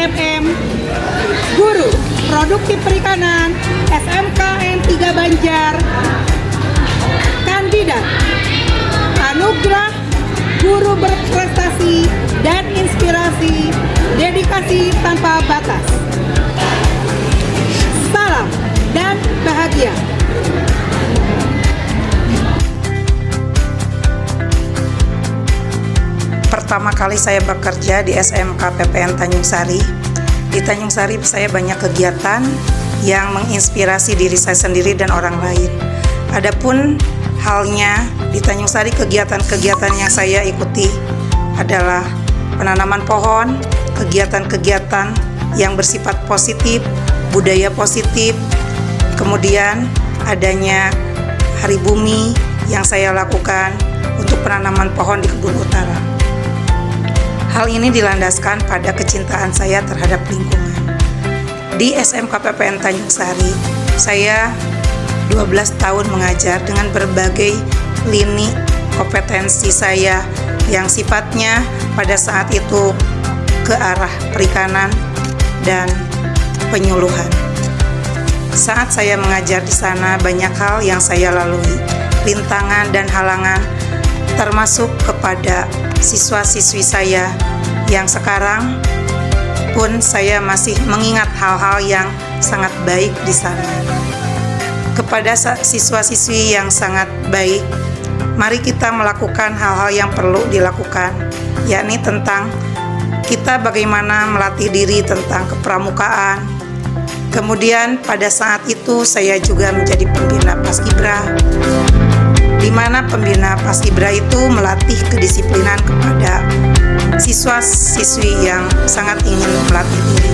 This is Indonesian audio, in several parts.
MM, Guru Produktif Perikanan SMKN 3 Banjar, Kandidat Anugerah Guru Berprestasi dan Inspirasi Dedikasi Tanpa Batas. Salam dan bahagia. Pertama kali saya bekerja di SMK PPN Tanjung Sari. Di Tanjung Sari saya banyak kegiatan yang menginspirasi diri saya sendiri dan orang lain. Adapun halnya di Tanjung Sari, kegiatan-kegiatan yang saya ikuti adalah penanaman pohon, kegiatan-kegiatan yang bersifat positif, budaya positif, kemudian adanya Hari Bumi yang saya lakukan untuk penanaman pohon di Kebun Utara. Hal ini dilandaskan pada kecintaan saya terhadap lingkungan. Di SMK PPN Tanjung Sari, saya 12 tahun mengajar dengan berbagai lini kompetensi saya yang sifatnya pada saat itu ke arah perikanan dan penyuluhan. Saat saya mengajar di sana, banyak hal yang saya lalui, rintangan dan halangan, termasuk kepada siswa-siswi saya yang sekarang pun saya masih mengingat hal-hal yang sangat baik di sana. Kepada siswa-siswi yang sangat baik, mari kita melakukan hal-hal yang perlu dilakukan, yakni tentang kita bagaimana melatih diri tentang kepramukaan. Kemudian pada saat itu saya juga menjadi pembina Paskibra, di mana pembina Paskibra itu melatih kedisiplinan kepada siswa-siswi yang sangat ingin melatih diri.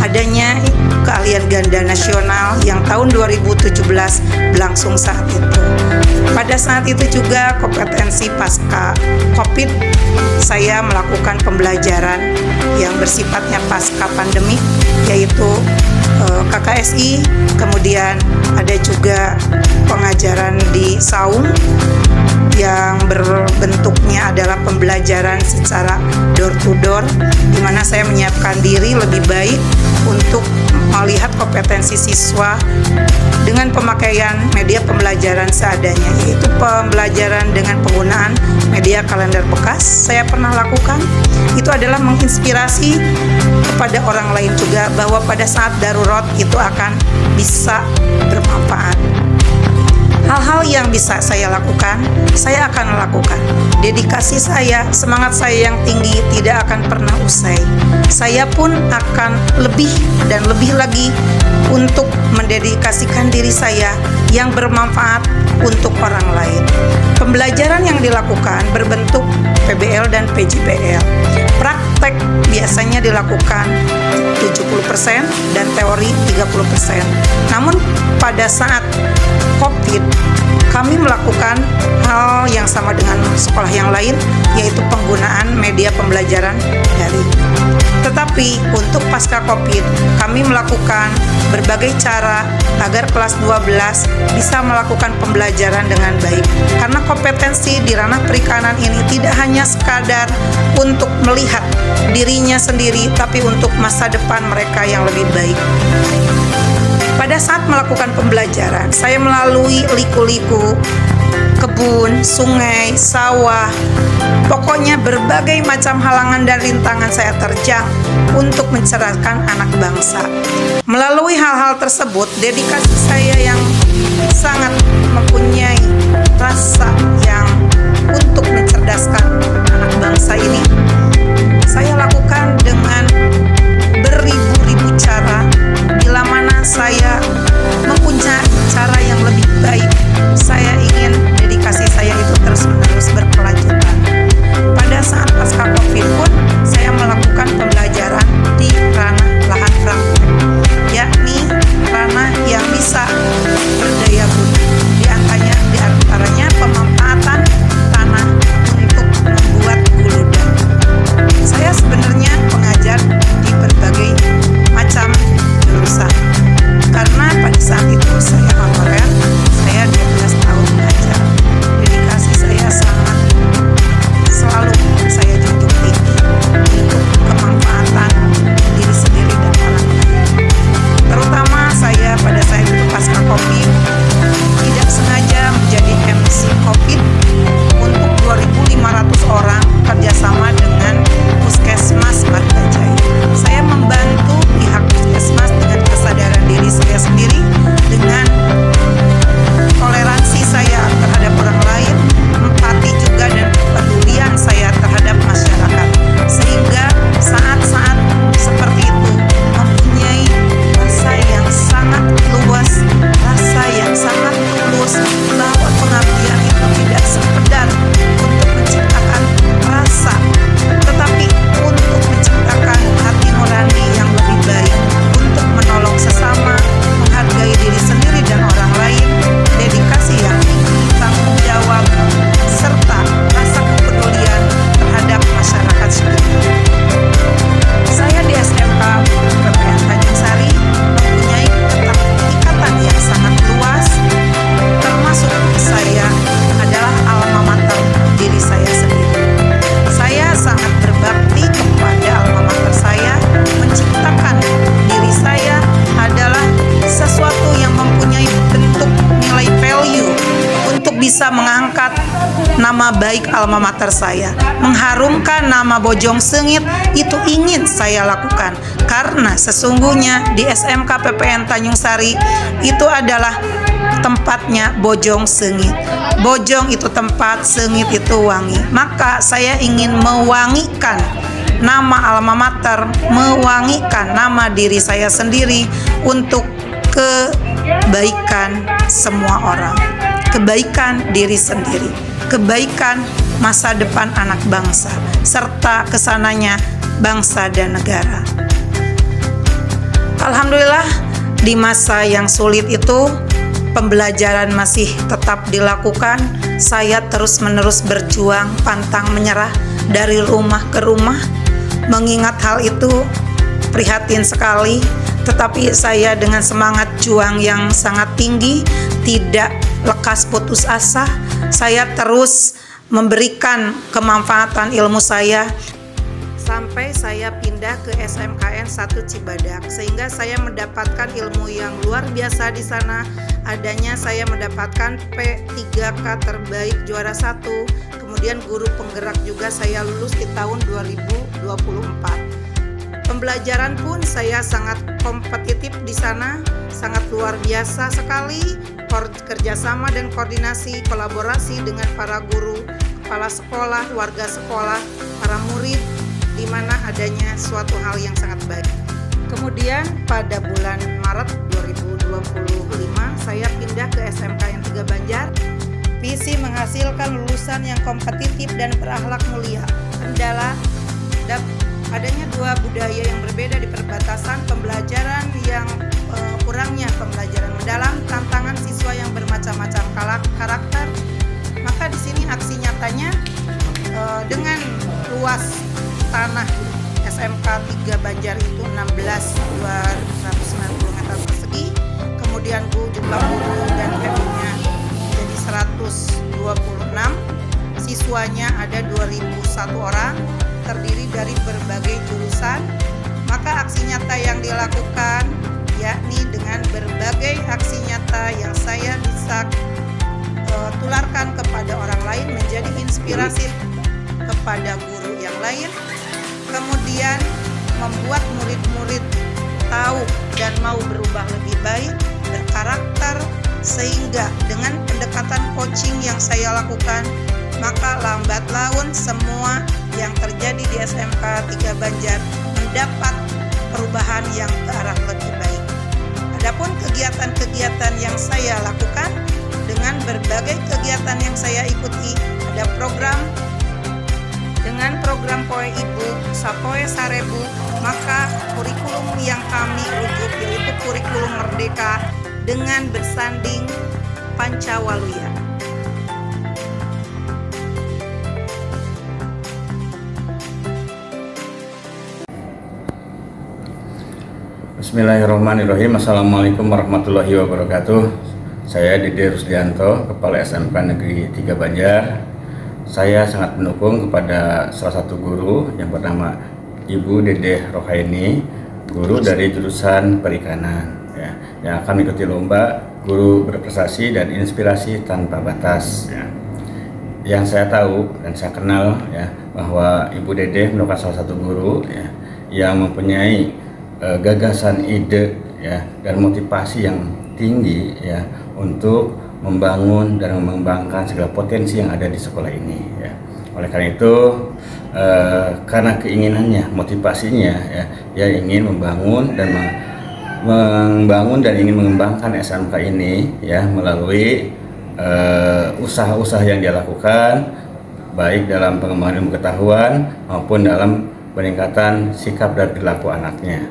Adanya keahlian ganda nasional yang tahun 2017 berlangsung saat itu. Pada saat itu juga kompetensi pasca COVID, saya melakukan pembelajaran yang bersifatnya pasca pandemik, yaitu KKSI, kemudian ada juga pengajaran di Saung yang berbentuknya adalah pembelajaran secara door to door, di mana saya menyiapkan diri lebih baik untuk melihat kompetensi siswa dengan pemakaian media pembelajaran seadanya, yaitu pembelajaran dengan penggunaan media kalender bekas. Saya pernah lakukan, itu adalah menginspirasi kepada orang lain juga bahwa pada saat darurat itu akan bisa bermanfaat. Hal-hal yang bisa saya lakukan, saya akan lakukan. Dedikasi saya, semangat saya yang tinggi tidak akan pernah usai. Saya pun akan lebih dan lebih lagi untuk mendedikasikan diri saya yang bermanfaat untuk orang lain. Pembelajaran yang dilakukan berbentuk PBL dan PJBL. Praktek biasanya dilakukan 70% dan teori 30%. Namun pada saat COVID, kami melakukan hal yang sama dengan sekolah yang lain, yaitu penggunaan media pembelajaran daring. Tetapi untuk pasca COVID, kami melakukan berbagai cara agar kelas 12 bisa melakukan pembelajaran dengan baik. Karena kompetensi di ranah perikanan ini tidak hanya sekadar untuk melihat dirinya sendiri, tapi untuk masa depan mereka yang lebih baik. Pada saat melakukan pembelajaran, saya melalui liku-liku, kebun, sungai, sawah, pokoknya berbagai macam halangan dan rintangan saya terjang untuk mencerdaskan anak bangsa. Melalui hal-hal tersebut, dedikasi saya yang sangat mempunyai rasa yang untuk mencerdaskan anak bangsa ini, saya lakukan dengan beribu-ribu cara. Bila mana saya mempunyai cara yang lebih baik, saya ingin dedikasi saya itu terus-menerus berkelanjutan. Pada saat pasca COVID pun, saya melakukan pembelajaran di ranah lahan praktek, yakni ranah yang bisa berdaya guna. Di antaranya pemanfaatan tanah untuk membuat guludan. Saya sebenarnya bisa mengangkat nama baik alma mater saya, mengharumkan nama Bojong Sengit, itu ingin saya lakukan. Karena sesungguhnya di SMK PPN Tanjung Sari itu adalah tempatnya Bojong Sengit. Bojong itu tempat, Sengit itu wangi. Maka saya ingin mewangikan nama alma mater, mewangikan nama diri saya sendiri untuk kebaikan semua orang, kebaikan diri sendiri, kebaikan masa depan anak bangsa, serta kesananya bangsa dan negara. Alhamdulillah, di masa yang sulit itu pembelajaran masih tetap dilakukan. Saya terus-menerus berjuang, pantang menyerah dari rumah ke rumah. Mengingat hal itu prihatin sekali, tetapi saya dengan semangat juang yang sangat tinggi, tidak lekas putus asa. Saya terus memberikan kemanfaatan ilmu saya sampai saya pindah ke SMKN 1 Cibadak, sehingga saya mendapatkan ilmu yang luar biasa di sana. Adanya saya mendapatkan P3K terbaik juara 1, kemudian guru penggerak juga saya lulus di tahun 2024. Pembelajaran pun saya sangat kompetitif di sana, sangat luar biasa sekali. Kerjasama dan koordinasi, kolaborasi dengan para guru, kepala sekolah, warga sekolah, para murid, di mana adanya suatu hal yang sangat baik. Kemudian pada bulan Maret 2025 saya pindah ke SMKN 3 Banjar. Visi menghasilkan lulusan yang kompetitif dan berakhlak mulia. Kendala adanya dua budaya yang berbeda di perbatasan, pembelajaran yang kurangnya pembelajaran mendalam, tantangan siswa yang bermacam-macam karakter. Maka di sini aksi nyatanya dengan luas tanah SMK 3 Banjar itu 16.290 meter persegi, kemudian jumlah guru dan PU-nya jadi 126, siswanya ada 2.001 orang, terdiri dari berbagai jurusan. Maka aksi nyata yang dilakukan yakni dengan berbagai aksi nyata yang saya bisa tularkan kepada orang lain, menjadi inspirasi kepada guru yang lain, kemudian membuat murid-murid tahu dan mau berubah lebih baik, berkarakter, sehingga dengan pendekatan coaching yang saya lakukan, maka lambat laun semua yang terjadi di SMK 3 Banjar mendapat perubahan yang ke arah lebih baik. Adapun kegiatan-kegiatan yang saya lakukan, dengan berbagai kegiatan yang saya ikuti, ada program dengan program Poe Ibu, Sapoe Sarebu, maka kurikulum yang kami rujuk yaitu kurikulum Merdeka dengan bersanding Pancawaluya. Bismillahirrahmanirrahim. Assalamualaikum warahmatullahi wabarakatuh. Saya Dede Rusdianto, Kepala SMK Negeri 3 Banjar. Saya sangat mendukung kepada salah satu guru yang bernama Ibu Dedeh Rohaini, guru dari jurusan perikanan, ya, yang akan mengikuti lomba guru berprestasi dan inspirasi tanpa batas. Ya. Yang saya tahu dan saya kenal, ya, bahwa Ibu Dedeh merupakan salah satu guru, ya, yang mempunyai gagasan, ide, ya, dan motivasi yang tinggi, ya, untuk membangun dan mengembangkan segala potensi yang ada di sekolah ini, ya. Oleh karena itu, karena keinginannya, motivasinya, ya, dia ingin membangun dan ingin mengembangkan SMK ini, ya, melalui usaha-usaha yang dia lakukan, baik dalam pengembangan ilmu pengetahuan maupun dalam peningkatan sikap dan perilaku anaknya.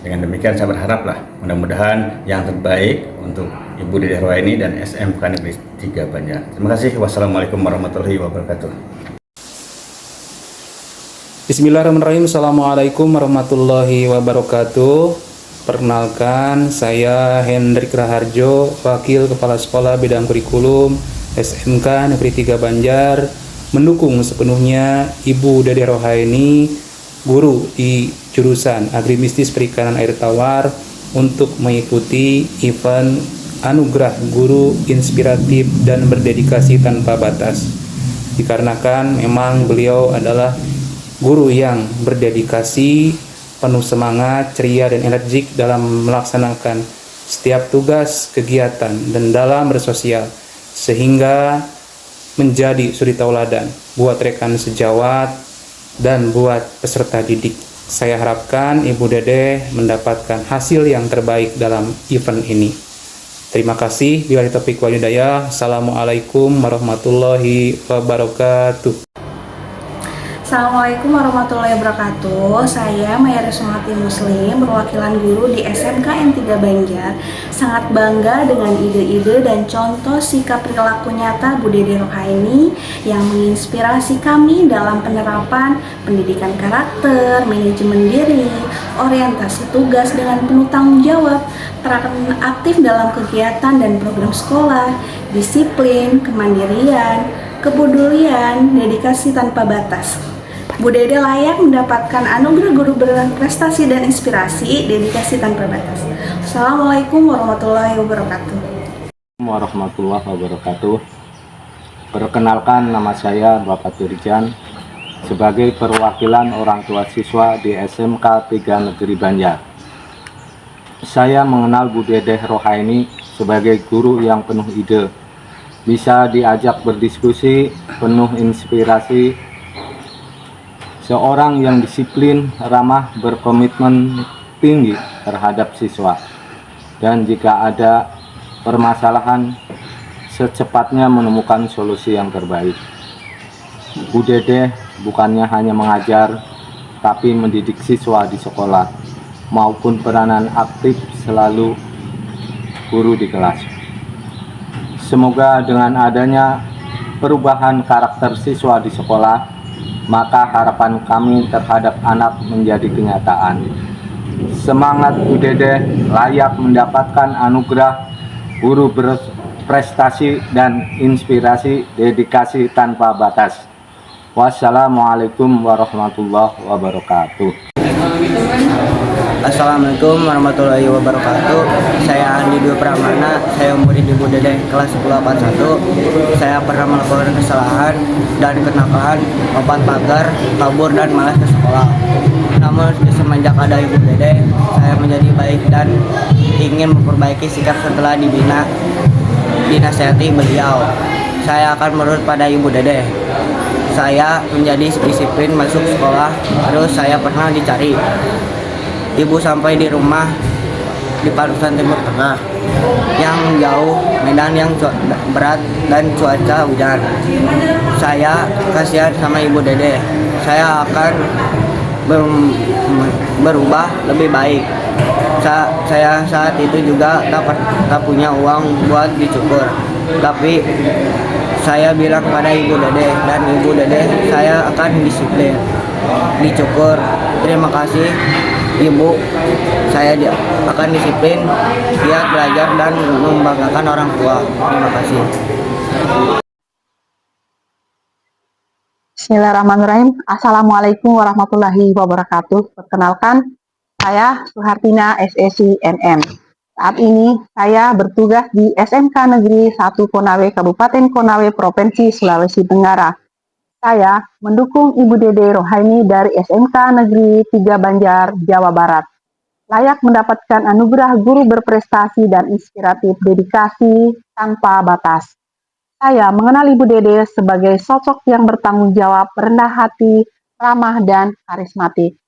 Dengan demikian saya berharaplah mudah-mudahan yang terbaik untuk Ibu Dedeh Rohaini dan SMK Negeri 3 Banjar. Terima kasih. Wassalamualaikum warahmatullahi wabarakatuh. Bismillahirrahmanirrahim. Assalamualaikum warahmatullahi wabarakatuh. Perkenalkan, saya Hendrik Raharjo, Wakil Kepala Sekolah Bidang Kurikulum SMK Negeri 3 Banjar, mendukung sepenuhnya Ibu Dedeh Rohaini, guru di jurusan Agribisnis Perikanan Air Tawar, untuk mengikuti event anugerah guru inspiratif dan berdedikasi tanpa batas. Dikarenakan memang beliau adalah guru yang berdedikasi, penuh semangat, ceria, dan energik dalam melaksanakan setiap tugas, kegiatan, dan dalam bersosial, sehingga menjadi suri tauladan buat rekan sejawat dan buat peserta didik. Saya harapkan Ibu Dede mendapatkan hasil yang terbaik dalam event ini. Terima kasih. Billahi taufiq wal hidayah. Assalamualaikum warahmatullahi wabarakatuh. Assalamualaikum warahmatullahi wabarakatuh. Saya Maya Resmati Muslim, perwakilan guru di SMK N3 Banjar. Sangat bangga dengan ide-ide dan contoh sikap perilaku nyata Bu Dede Rohaini yang menginspirasi kami dalam penerapan pendidikan karakter, manajemen diri, orientasi tugas dengan penuh tanggung jawab, peran aktif dalam kegiatan dan program sekolah, disiplin, kemandirian, kepedulian, dedikasi tanpa batas. Bu Dede layak mendapatkan anugerah guru berprestasi dan inspirasi, dedikasi tanpa batas. Assalamualaikum warahmatullahi wabarakatuh. Warahmatullahi wabarakatuh. Perkenalkan, nama saya Bapak Dirjan sebagai perwakilan orang tua siswa di SMK 3 Negeri Banjar. Saya mengenal Bu Dede Rohaini sebagai guru yang penuh ide, bisa diajak berdiskusi, penuh inspirasi, seorang yang disiplin, ramah, berkomitmen tinggi terhadap siswa, dan jika ada permasalahan secepatnya menemukan solusi yang terbaik. Bu Dede bukannya hanya mengajar, tapi mendidik siswa di sekolah maupun peranan aktif selalu guru di kelas. Semoga dengan adanya perubahan karakter siswa di sekolah, maka harapan kami terhadap anak menjadi kenyataan. Semangat Bu Dede layak mendapatkan anugerah guru berprestasi dan inspirasi, dedikasi tanpa batas. Wassalamualaikum warahmatullahi wabarakatuh. Assalamualaikum warahmatullahi wabarakatuh. Saya Andi Dwi Pramana, saya murid di Bu Dede kelas 1081. Saya pernah melakukan kesalahan dan kenakalan, lompat pagar, kabur dan malas ke sekolah. Namun semenjak ada Ibu Dede, saya menjadi baik dan ingin memperbaiki sikap setelah dinasihati beliau. Saya akan menurut pada Ibu Dede. Saya menjadi disiplin masuk sekolah, terus saya pernah dicari ibu sampai di rumah di Palusan Timur Tengah yang jauh, medan yang berat dan cuaca hujan. Saya kasihan sama Ibu Dede. Saya akan berubah lebih baik. Saya saat itu juga tak punya uang buat dicukur, tapi saya bilang pada Ibu Dede, dan Ibu Dede saya akan disiplin dicukur. Terima kasih Ibu, saya akan disiplin, giat belajar dan membanggakan orang tua. Terima kasih. Bismillahirrahmanirrahim. Assalamualaikum warahmatullahi wabarakatuh. Perkenalkan, saya Suhartina SEC NM. Saat ini saya bertugas di SMK Negeri 1 Konawe, Kabupaten Konawe, Provinsi Sulawesi Tenggara. Saya mendukung Ibu Dede Rohaini dari SMK Negeri 3 Banjar, Jawa Barat. Layak mendapatkan anugerah guru berprestasi dan inspiratif, dedikasi tanpa batas. Saya mengenal Ibu Dede sebagai sosok yang bertanggung jawab, rendah hati, ramah, dan karismatik.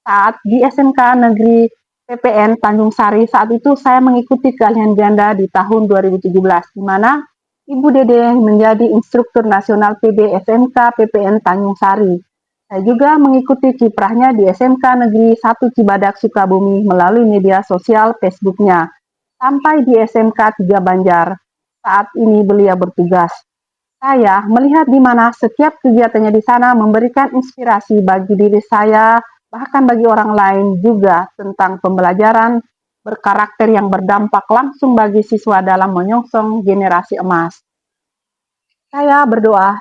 Saat di SMK Negeri PPN Tanjung Sari, saat itu saya mengikuti keahlian ganda di tahun 2017, di mana Ibu Dede menjadi instruktur nasional PB SMK PPN Tanjung Sari. Saya juga mengikuti kiprahnya di SMK Negeri 1 Cibadak Sukabumi melalui media sosial Facebook-nya, sampai di SMK 3 Banjar. Saat ini beliau bertugas. Saya melihat di mana setiap kegiatannya di sana memberikan inspirasi bagi diri saya, bahkan bagi orang lain juga tentang pembelajaran berkarakter yang berdampak langsung bagi siswa dalam menyongsong generasi emas. Saya berdoa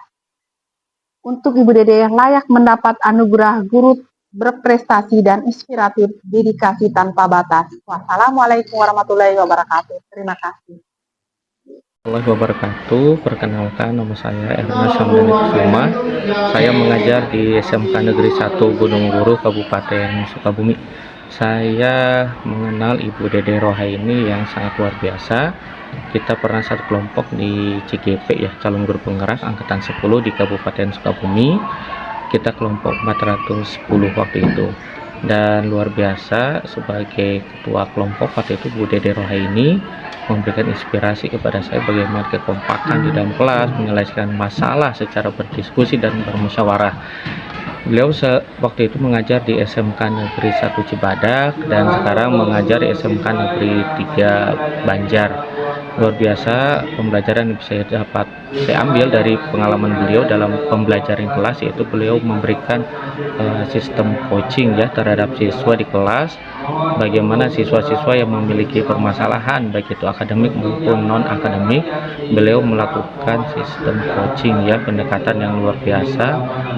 untuk Ibu Dede layak mendapat anugerah guru berprestasi dan inspiratif, dedikasi tanpa batas. Wassalamualaikum warahmatullahi wabarakatuh. Terima kasih. Warahmatullahi wabarakatuh. Perkenalkan, nama saya Ernest Hamdani Kusuma. Saya mengajar di SMK Negeri 1 Gunung Guru, Kabupaten Sukabumi. Saya mengenal Ibu Dede Rohaini yang sangat luar biasa. Kita pernah satu kelompok di CGP ya, calon guru penggerak angkatan 10 di Kabupaten Sukabumi. Kita kelompok 410 waktu itu. Dan luar biasa, sebagai ketua kelompok waktu itu Bu Dede Rohaini memberikan inspirasi kepada saya bagaimana kekompakan di dalam kelas, menyelesaikan masalah secara berdiskusi dan bermusyawarah. Beliau waktu itu mengajar di SMK Negeri 1 Cibadak dan sekarang mengajar di SMK Negeri 3 Banjar. Luar biasa pembelajaran yang saya ambil dari pengalaman beliau dalam pembelajaran kelas, yaitu beliau memberikan sistem coaching ya terhadap siswa di kelas, bagaimana siswa-siswa yang memiliki permasalahan baik itu akademik maupun non akademik. Beliau melakukan sistem coaching ya, pendekatan yang luar biasa,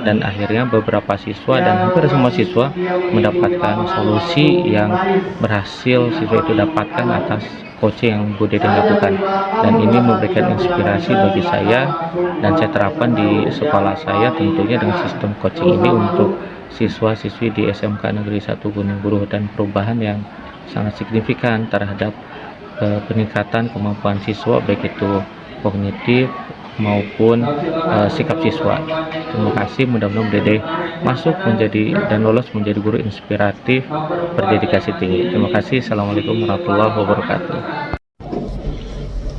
dan akhirnya beberapa siswa dan hampir semua siswa mendapatkan solusi yang berhasil siswa itu dapatkan atas coaching yang Bu Dede lakukan. Dan ini memberikan inspirasi bagi saya dan saya terapkan di sekolah saya tentunya dengan sistem coaching ini untuk siswa-siswi di SMK Negeri 1 Gunung Guru, dan perubahan yang sangat signifikan terhadap peningkatan kemampuan siswa baik itu kognitif maupun sikap siswa. Terima kasih, mudah-mudahan Dede masuk menjadi dan lolos menjadi guru inspiratif berdedikasi tinggi. Terima kasih. Assalamualaikum warahmatullahi wabarakatuh.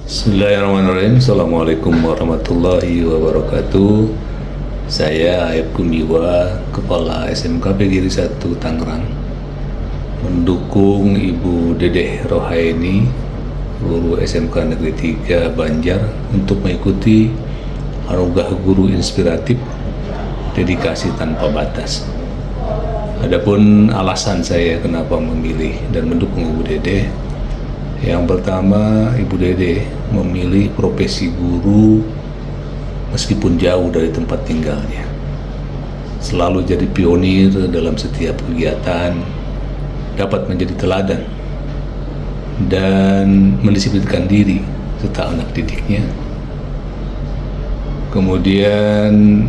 Bismillahirrahmanirrahim. Assalamualaikum warahmatullahi wabarakatuh. Saya Ayub Gumiwa, Kepala SMK PGRI 1 Tangerang, mendukung Ibu Dede Rohaini, guru SMK Negeri 3 Banjar, untuk mengikuti anugerah guru inspiratif dedikasi tanpa batas. Adapun alasan saya kenapa memilih dan mendukung Ibu Dede, yang pertama, Ibu Dede memilih profesi guru meskipun jauh dari tempat tinggalnya. Selalu jadi pionir dalam setiap kegiatan, dapat menjadi teladan dan mendisiplinkan diri serta anak didiknya. Kemudian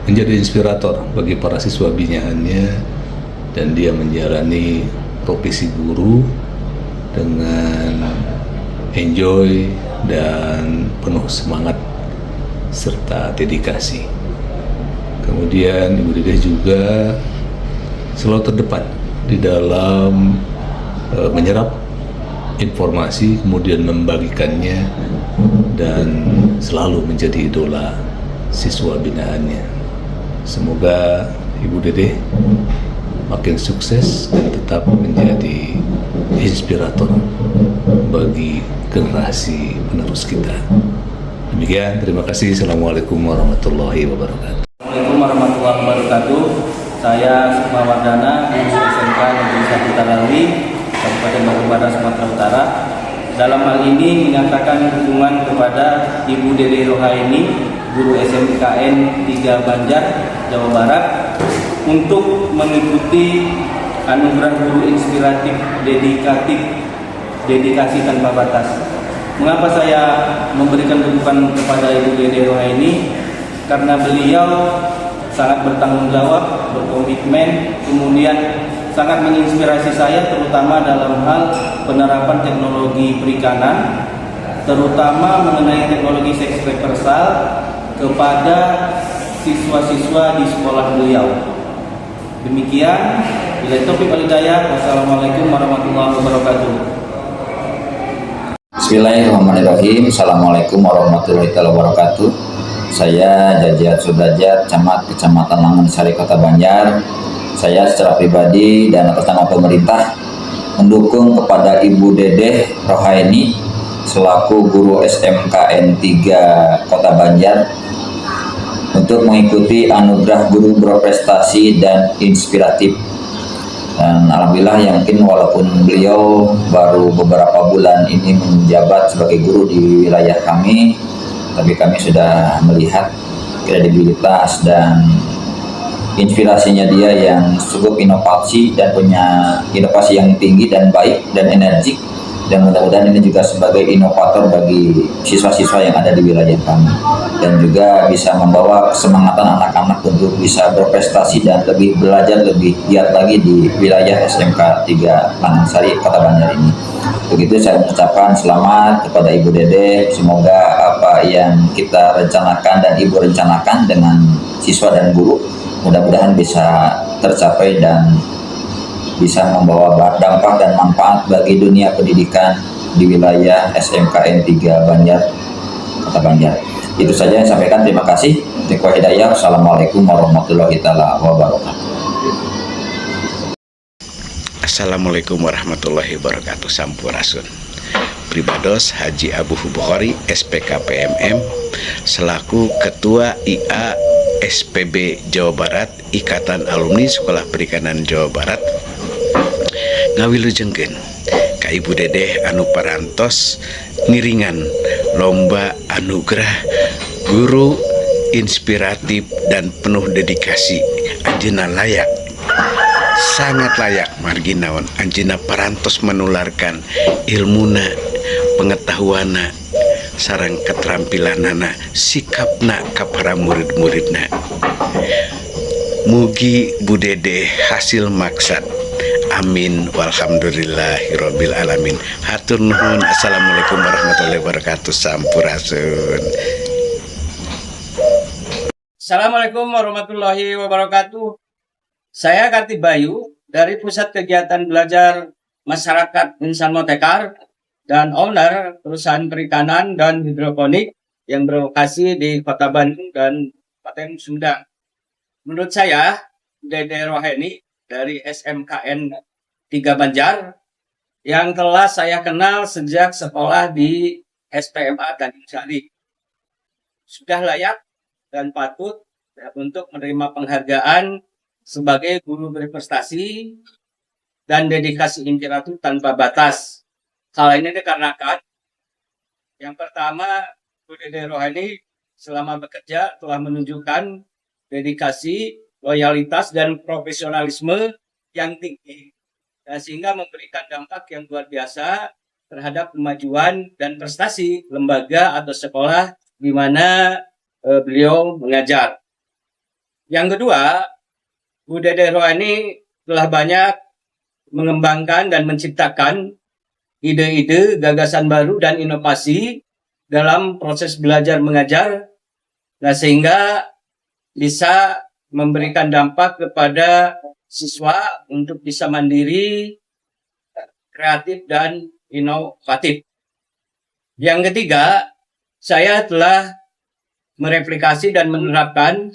menjadi inspirator bagi para siswa binaannya, dan dia menjalani profesi guru dengan enjoy dan penuh semangat serta dedikasi. Kemudian Ibu Dede juga selalu terdepan di dalam menyerap informasi, kemudian membagikannya, dan selalu menjadi idola siswa binaannya. Semoga Ibu Dede makin sukses dan tetap menjadi inspirator bagi generasi penerus kita. Demikian, terima kasih. Assalamualaikum warahmatullahi wabarakatuh. Assalamualaikum warahmatullahi wabarakatuh. Saya Sukma Wardana, guru SMK Negeri 1 Talawi, Kabupaten Bogor, Sumatera Utara. Dalam hal ini menyatakan dukungan kepada Ibu Dede Rohaini, guru SMKN 3 Banjar, Jawa Barat, untuk mengikuti anugerah guru inspiratif dedikasi tanpa batas. Mengapa saya memberikan dukungan kepada Ibu Dede Rohaini? Karena beliau sangat bertanggung jawab, berkomitmen, kemudian sangat menginspirasi saya terutama dalam hal penerapan teknologi perikanan, terutama mengenai teknologi seks reversal kepada siswa-siswa di sekolah beliau. Demikian, bila taufiq wal hidayah. Wassalamualaikum warahmatullahi wabarakatuh. Bismillahirrahmanirrahim. Assalamualaikum warahmatullahi wabarakatuh. Saya Jajiat Sudrajat, Camat Kecamatan Langgensari, Kota Banjar. Saya secara pribadi dan atas nama pemerintah mendukung kepada Ibu Dede Rohaini selaku guru SMKN 3 Kota Banjar untuk mengikuti anugerah guru berprestasi dan inspiratif. Dan alhamdulillah, yang mungkin walaupun beliau baru beberapa bulan ini menjabat sebagai guru di wilayah kami, tapi kami sudah melihat kredibilitas dan inspirasinya dia yang cukup inovasi dan punya inovasi yang tinggi dan baik dan energik, dan mudah-mudahan ini juga sebagai inovator bagi siswa-siswa yang ada di wilayah kami, dan juga bisa membawa kesemangatan anak-anak untuk bisa berprestasi dan lebih belajar lebih giat lagi di wilayah SMK 3 Langgeng Kota Banjar ini. Begitu saya mengucapkan selamat kepada Ibu Dede, semoga apa yang kita rencanakan dan Ibu rencanakan dengan siswa dan guru mudah-mudahan bisa tercapai dan bisa membawa dampak dan manfaat bagi dunia pendidikan di wilayah SMKN 3 Banjar, Kota Banjar. Itu saja yang saya sampaikan. Terima kasih. Hidayah. Assalamualaikum warahmatullahi wabarakatuh. Assalamualaikum warahmatullahi wabarakatuh. Sampurasun. Pribados Haji Abu Bukhari, SPK PMM, selaku Ketua IA SPB Jawa Barat, Ikatan Alumni Sekolah Perikanan Jawa Barat, ngawilujengkeun ka Ibu Dedeh anu parantos ngiringan lomba anugerah guru inspiratif dan penuh dedikasi. Anjeunna layak, sangat layak margi naon anjeunna parantos menularkan ilmuna, pengetahuana, sareng keterampilanana, sikapna ka para murid-muridna. Mugi Bu Dedeh hasil maksad. Amin walhamdulillahirabbil alamin. Hatur nuhun. Assalamualaikum warahmatullahi wabarakatuh. Sampurasun. Assalamualaikum warahmatullahi wabarakatuh. Saya Karti Bayu dari Pusat Kegiatan Belajar Masyarakat Insan Motekar dan owner perusahaan perikanan dan hidroponik yang berlokasi di Kota Bandung dan Kabupaten Sumedang. Menurut saya, Dede Roheni dari SMKN 3 Banjar yang telah saya kenal sejak sekolah di SPMA Tanjung Sari sudah layak dan patut untuk menerima penghargaan sebagai guru berprestasi dan dedikasi inspiratif tanpa batas. Hal ini dikarenakan yang pertama, Bu Dede Roheni selama bekerja telah menunjukkan dedikasi, loyalitas, dan profesionalisme yang tinggi, sehingga memberikan dampak yang luar biasa terhadap kemajuan dan prestasi lembaga atau sekolah di mana beliau mengajar. Yang kedua, Bu Dede Roheni telah banyak mengembangkan dan menciptakan ide-ide, gagasan baru, dan inovasi dalam proses belajar mengajar, sehingga bisa memberikan dampak kepada siswa untuk bisa mandiri, kreatif, dan inovatif. Yang ketiga, saya telah mereplikasi dan menerapkan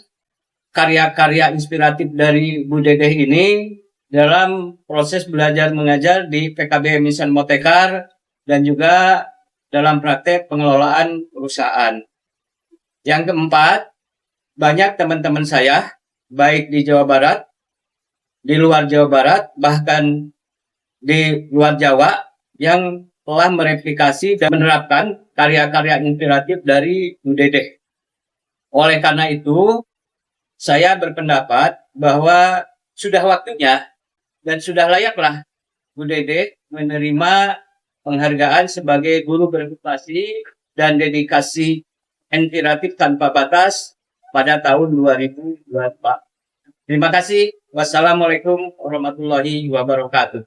karya-karya inspiratif dari Bu Dedeh ini dalam proses belajar mengajar di PKB Insan Motekar dan juga dalam praktek pengelolaan perusahaan. Yang keempat, banyak teman-teman saya, baik di Jawa Barat, di luar Jawa Barat, bahkan di luar Jawa, yang telah mereplikasi dan menerapkan karya-karya inspiratif dari Bu Dedeh. Oleh karena itu, saya berpendapat bahwa sudah waktunya dan sudah layaklah Bu Dedeh menerima penghargaan sebagai guru berprestasi dan dedikasi inspiratif tanpa batas pada tahun 2024. Terima kasih. Wassalamualaikum warahmatullahi wabarakatuh.